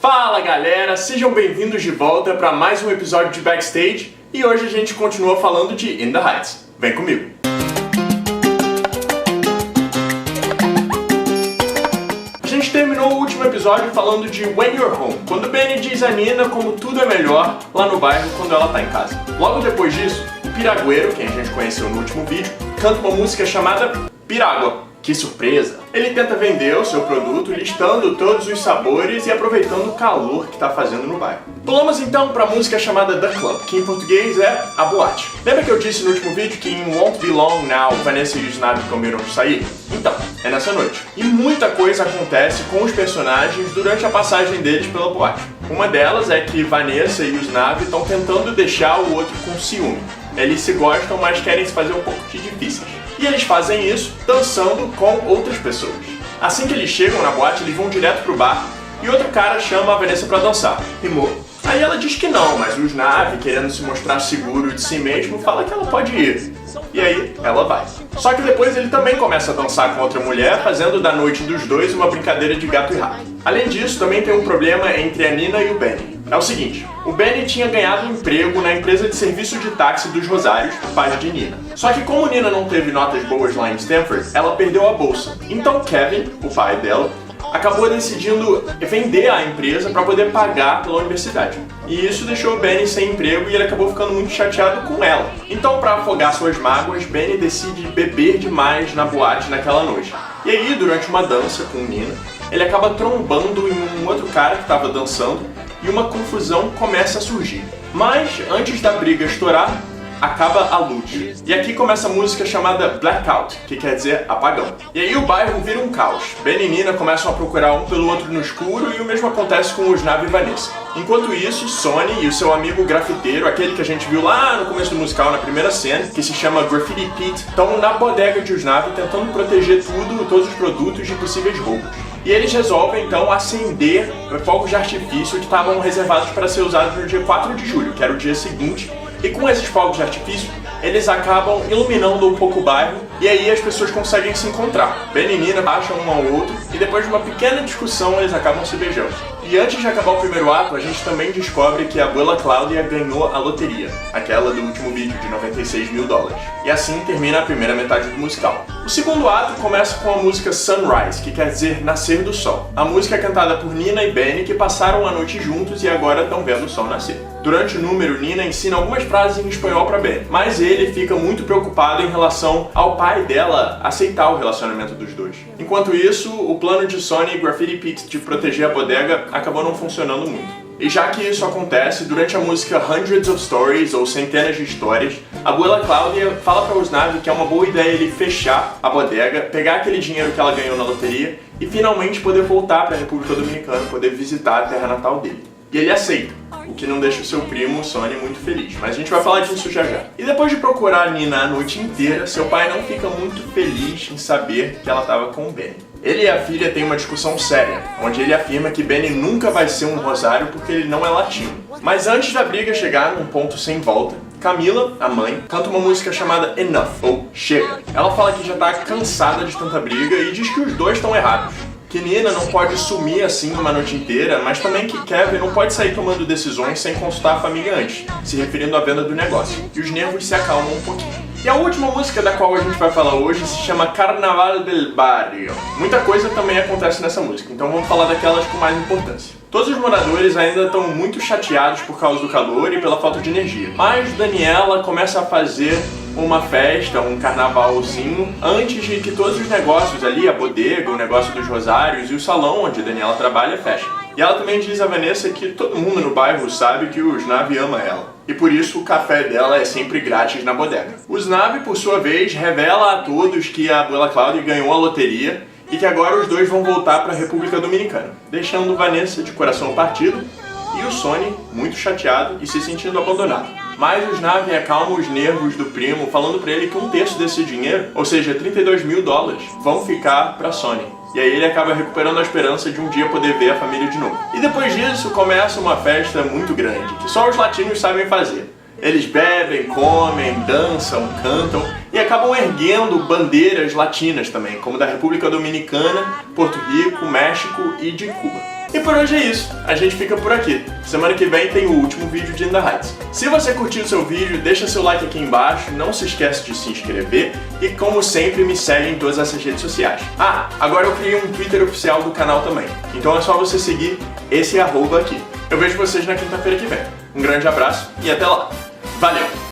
Fala galera, sejam bem-vindos de volta para mais um episódio de Backstage e hoje a gente continua falando de In the Heights. Vem comigo! A gente terminou o último episódio falando de When You're Home, quando Benny diz a Nina como tudo é melhor lá no bairro quando ela tá em casa. Logo depois disso, o Piragueiro, quem a gente conheceu no último vídeo, canta uma música chamada Pirágua. Que surpresa! Ele tenta vender o seu produto listando todos os sabores e aproveitando o calor que está fazendo no bairro. Pulamos então para a música chamada The Club, que em português é A Boate. Lembra que eu disse no último vídeo que em Won't Be Long Now, Vanessa e Usnavi combinam de sair? Então, é nessa noite. E muita coisa acontece com os personagens durante a passagem deles pela boate. Uma delas é que Vanessa e Usnavi estão tentando deixar o outro com ciúme. Eles se gostam, mas querem se fazer um pouco de difíceis. E eles fazem isso dançando com outras pessoas. Assim que eles chegam na boate, eles vão direto pro bar e outro cara chama a Vanessa pra dançar. Rimou. Aí ela diz que não, mas o Usnavi, querendo se mostrar seguro de si mesmo, fala que ela pode ir. E aí, ela vai. Só que depois ele também começa a dançar com outra mulher, fazendo da noite dos dois uma brincadeira de gato e rato. Além disso, também tem um problema entre a Nina e o Benny. É o seguinte, o Benny tinha ganhado um emprego na empresa de serviço de táxi dos Rosários, pais de Nina. Só que como Nina não teve notas boas lá em Stanford, ela perdeu a bolsa. Então Kevin, o pai dela, acabou decidindo vender a empresa para poder pagar pela universidade. E isso deixou o Benny sem emprego e ele acabou ficando muito chateado com ela. Então, para afogar suas mágoas, Benny decide beber demais na boate naquela noite. E aí, durante uma dança com Nina, ele acaba trombando em um outro cara que estava dançando e uma confusão começa a surgir. Mas, antes da briga estourar, acaba a luz. E aqui começa a música chamada Blackout, que quer dizer apagão. E aí o bairro vira um caos. Ben e Nina começam a procurar um pelo outro no escuro e o mesmo acontece com o Usnavi e Vanessa. Enquanto isso, Sonny e o seu amigo grafiteiro, aquele que a gente viu lá no começo do musical, na primeira cena, que se chama Graffiti Pete, estão na bodega de Usnavi tentando proteger todos os produtos de possíveis roubos. E eles resolvem então acender fogos de artifício que estavam reservados para ser usados no dia 4 de julho, que era o dia seguinte. E com esses fogos de artifício, eles acabam iluminando um pouco o bairro e aí as pessoas conseguem se encontrar. Ben e Nina acham um ao outro e depois de uma pequena discussão eles acabam se beijando. E antes de acabar o primeiro ato, a gente também descobre que a abuela Cláudia ganhou a loteria, aquela do último vídeo de $96 mil. E assim termina a primeira metade do musical. O segundo ato começa com a música Sunrise, que quer dizer Nascer do Sol. A música é cantada por Nina e Benny, que passaram a noite juntos e agora estão vendo o sol nascer. Durante o número, Nina ensina algumas frases em espanhol para Benny, mas ele fica muito preocupado em relação ao pai dela aceitar o relacionamento dos dois. Enquanto isso, o plano de Sonny e Graffiti Pete de proteger a bodega acabou não funcionando muito. E já que isso acontece, durante a música Hundreds of Stories, ou Centenas de Histórias, a abuela Cláudia fala para Usnavi que é uma boa ideia ele fechar a bodega, pegar aquele dinheiro que ela ganhou na loteria e finalmente poder voltar para a República Dominicana, poder visitar a terra natal dele. E ele aceita, o que não deixa o seu primo, o Sonny, muito feliz. Mas a gente vai falar disso já já. E depois de procurar a Nina a noite inteira, seu pai não fica muito feliz em saber que ela estava com o Benny. Ele e a filha têm uma discussão séria, onde ele afirma que Benny nunca vai ser um Rosário porque ele não é latino. Mas antes da briga chegar num ponto sem volta, Camila, a mãe, canta uma música chamada Enough, ou Chega. Ela fala que já está cansada de tanta briga e diz que os dois estão errados. Que Nina não pode sumir assim uma noite inteira, mas também que Kevin não pode sair tomando decisões sem consultar a família antes, se referindo à venda do negócio. E os nervos se acalmam um pouquinho. E a última música da qual a gente vai falar hoje se chama Carnaval del Barrio. Muita coisa também acontece nessa música, então vamos falar daquelas com mais importância. Todos os moradores ainda estão muito chateados por causa do calor e pela falta de energia. Mas Daniela começa a fazer uma festa, um carnavalzinho, antes de que todos os negócios ali, a bodega, o negócio dos Rosários e o salão onde a Daniela trabalha, fechem. E ela também diz a Vanessa que todo mundo no bairro sabe que o Usnavi ama ela. E por isso o café dela é sempre grátis na bodega. O Usnavi, por sua vez, revela a todos que a abuela Cláudia ganhou a loteria e que agora os dois vão voltar para a República Dominicana, deixando Vanessa de coração partido e o Sonny muito chateado e se sentindo abandonado. Mas o Usnavi acalma os nervos do primo, falando para ele que um terço desse dinheiro, ou seja, $32 mil, vão ficar para Sonny. E aí ele acaba recuperando a esperança de um dia poder ver a família de novo. E depois disso começa uma festa muito grande, que só os latinos sabem fazer. Eles bebem, comem, dançam, cantam e acabam erguendo bandeiras latinas também, como da República Dominicana, Porto Rico, México e de Cuba. E por hoje é isso, a gente fica por aqui. Semana que vem tem o último vídeo de In The Heights. Se você curtiu o seu vídeo, deixa seu like aqui embaixo, não se esquece de se inscrever e, como sempre, me segue em todas essas redes sociais. Ah, agora eu criei um Twitter oficial do canal também, então é só você seguir esse @ aqui. Eu vejo vocês na quinta-feira que vem. Um grande abraço e até lá. Valeu!